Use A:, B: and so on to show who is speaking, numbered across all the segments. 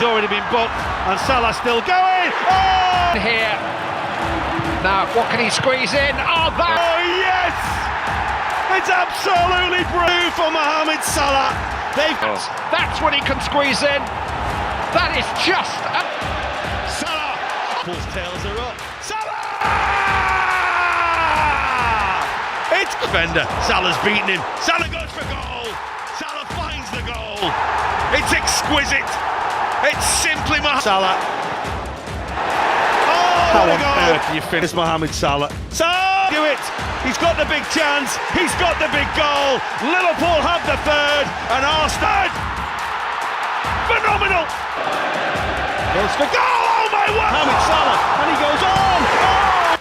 A: It's already been booked, and Salah still going. Oh!
B: Here. Now, what can he squeeze in? Oh, that!
A: Oh, yes! It's absolutely brilliant for Mohamed Salah.
B: That's when he can squeeze in. That is just...
A: Salah! Liverpool's tails are up. Salah! It's defender. Salah's beaten him. Salah goes for goal. Salah finds the goal. It's exquisite. It's simply Salah. Oh,
C: how on earth do you finish
A: Mohamed Salah? Salah, do it. He's got the big chance. He's got the big goal. Liverpool have the third, and Arsenal. Phenomenal. Goes for goal. Oh my word! Mohamed Salah, and he goes on. Oh!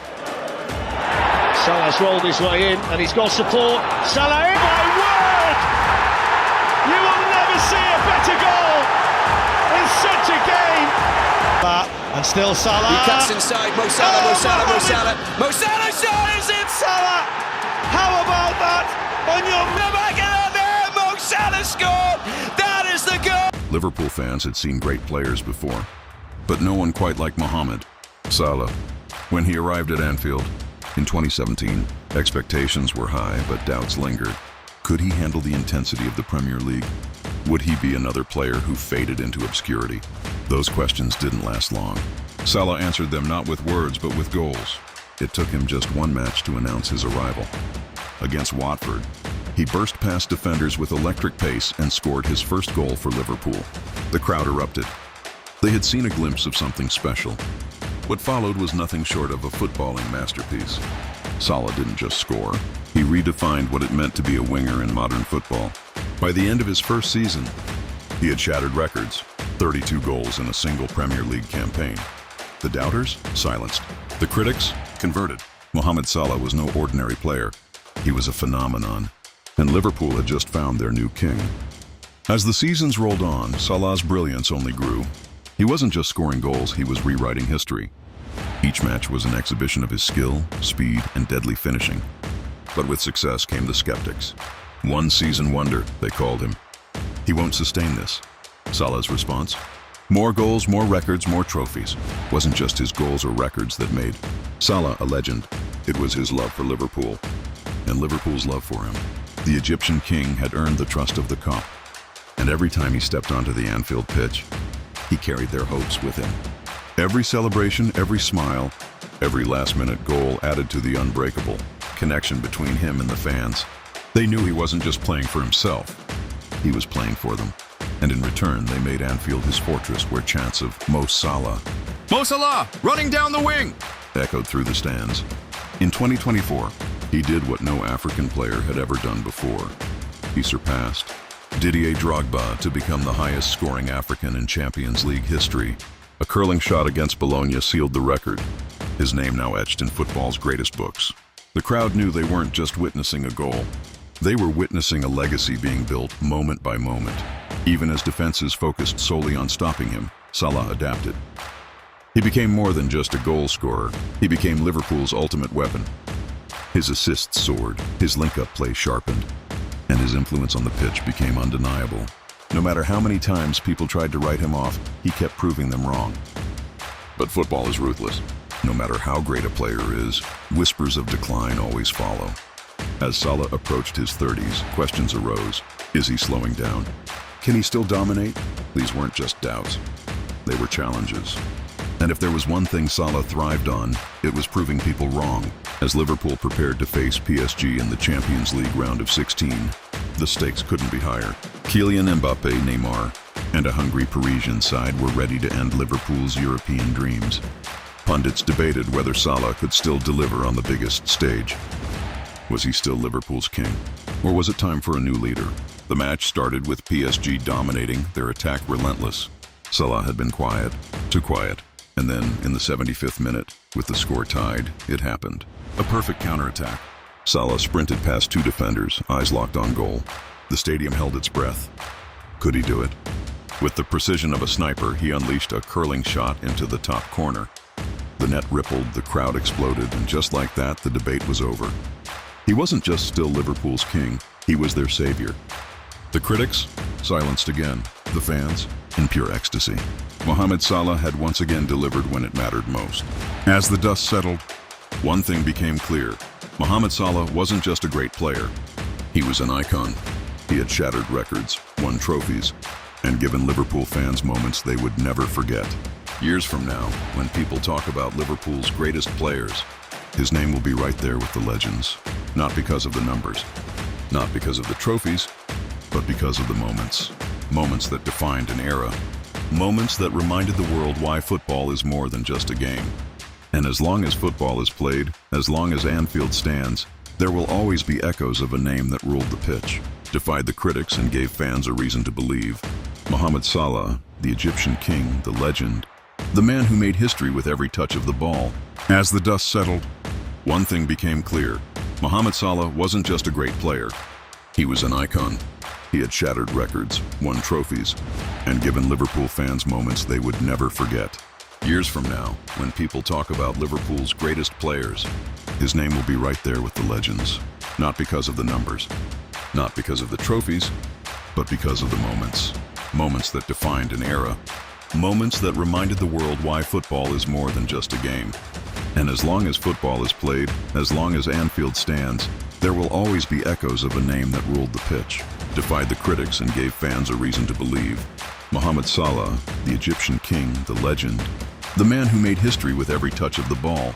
C: Salah's rolled his way in, and he's got support. Salah in.
A: My word! You will never see a better goal in such a game. And still Salah.
D: He cuts inside. Mo Salah, Mo Salah, Mo Salah. Mo Salah shines it.
A: Salah. How about that? On your
D: back of there, Mo Salah scored. That is the goal.
E: Liverpool fans had seen great players before, but no one quite like Mohamed Salah. When he arrived at Anfield in 2017, expectations were high, but doubts lingered. Could he handle the intensity of the Premier League? Would he be another player who faded into obscurity? Those questions didn't last long. Salah answered them not with words, but with goals. It took him just one match to announce his arrival. Against Watford, he burst past defenders with electric pace and scored his first goal for Liverpool. The crowd erupted. They had seen a glimpse of something special. What followed was nothing short of a footballing masterpiece. Salah didn't just score. He redefined what it meant to be a winger in modern football. By the end of his first season, he had shattered records, 32 goals in a single Premier League campaign. The doubters? Silenced. The critics? Converted. Mohamed Salah was no ordinary player. He was a phenomenon, and Liverpool had just found their new king. As the seasons rolled on, Salah's brilliance only grew. He wasn't just scoring goals, he was rewriting history. Each match was an exhibition of his skill, speed, and deadly finishing. But with success came the skeptics. One season wonder, they called him. He won't sustain this. Salah's response? More goals, more records, more trophies. Wasn't just his goals or records that made Salah a legend. It was his love for Liverpool, and Liverpool's love for him. The Egyptian king had earned the trust of the COP, and every time he stepped onto the Anfield pitch, he carried their hopes with him. Every celebration, every smile, every last-minute goal added to the unbreakable connection between him and the fans. They knew he wasn't just playing for himself. He was playing for them. And in return, they made Anfield his fortress, where chants of Mo Salah,
F: Mo Salah, running down the wing,
E: echoed through the stands. In 2024, he did what no African player had ever done before. He surpassed Didier Drogba to become the highest scoring African in Champions League history. A curling shot against Bologna sealed the record, his name now etched in football's greatest books. The crowd knew they weren't just witnessing a goal. They were witnessing a legacy being built moment by moment. Even as defenses focused solely on stopping him, Salah adapted. He became more than just a goal scorer. He became Liverpool's ultimate weapon. His assists soared, his link-up play sharpened, and his influence on the pitch became undeniable. No matter how many times people tried to write him off, he kept proving them wrong. But football is ruthless. No matter how great a player is, whispers of decline always follow. As Salah approached his 30s, questions arose. Is he slowing down? Can he still dominate? These weren't just doubts. They were challenges. And if there was one thing Salah thrived on, it was proving people wrong. As Liverpool prepared to face PSG in the Champions League round of 16, the stakes couldn't be higher. Kylian Mbappe, Neymar, and a hungry Parisian side were ready to end Liverpool's European dreams. Pundits debated whether Salah could still deliver on the biggest stage. Was he still Liverpool's king? Or was it time for a new leader? The match started with PSG dominating, their attack relentless. Salah had been quiet, too quiet. And then, in the 75th minute, with the score tied, it happened. A perfect counterattack. Salah sprinted past two defenders, eyes locked on goal. The stadium held its breath. Could he do it? With the precision of a sniper, he unleashed a curling shot into the top corner. The net rippled, the crowd exploded, and just like that, the debate was over. He wasn't just still Liverpool's king, he was their savior. The critics? Silenced again. The fans? in pure ecstasy. Mohamed Salah had once again delivered when it mattered most. As the dust settled, one thing became clear. Mohamed Salah wasn't just a great player. He was an icon. He had shattered records, won trophies, and given Liverpool fans moments they would never forget. Years from now, when people talk about Liverpool's greatest players, his name will be right there with the legends. Not because of the numbers, not because of the trophies, but because of the moments. Moments that defined an era. Moments that reminded the world why football is more than just a game. And as long as football is played, as long as Anfield stands, there will always be echoes of a name that ruled the pitch, defied the critics and gave fans a reason to believe. Mohamed Salah, the Egyptian king, the legend, the man who made history with every touch of the ball. As the dust settled, one thing became clear. Mohamed Salah wasn't just a great player. He was an icon. He had shattered records, won trophies, and given Liverpool fans moments they would never forget. Years from now, when people talk about Liverpool's greatest players, his name will be right there with the legends. Not because of the numbers, not because of the trophies, but because of the moments. Moments that defined an era. Moments that reminded the world why football is more than just a game. And as long as football is played, as long as Anfield stands, there will always be echoes of a name that ruled the pitch, defied the critics and gave fans a reason to believe. Mohamed Salah, the Egyptian king, the legend, the man who made history with every touch of the ball.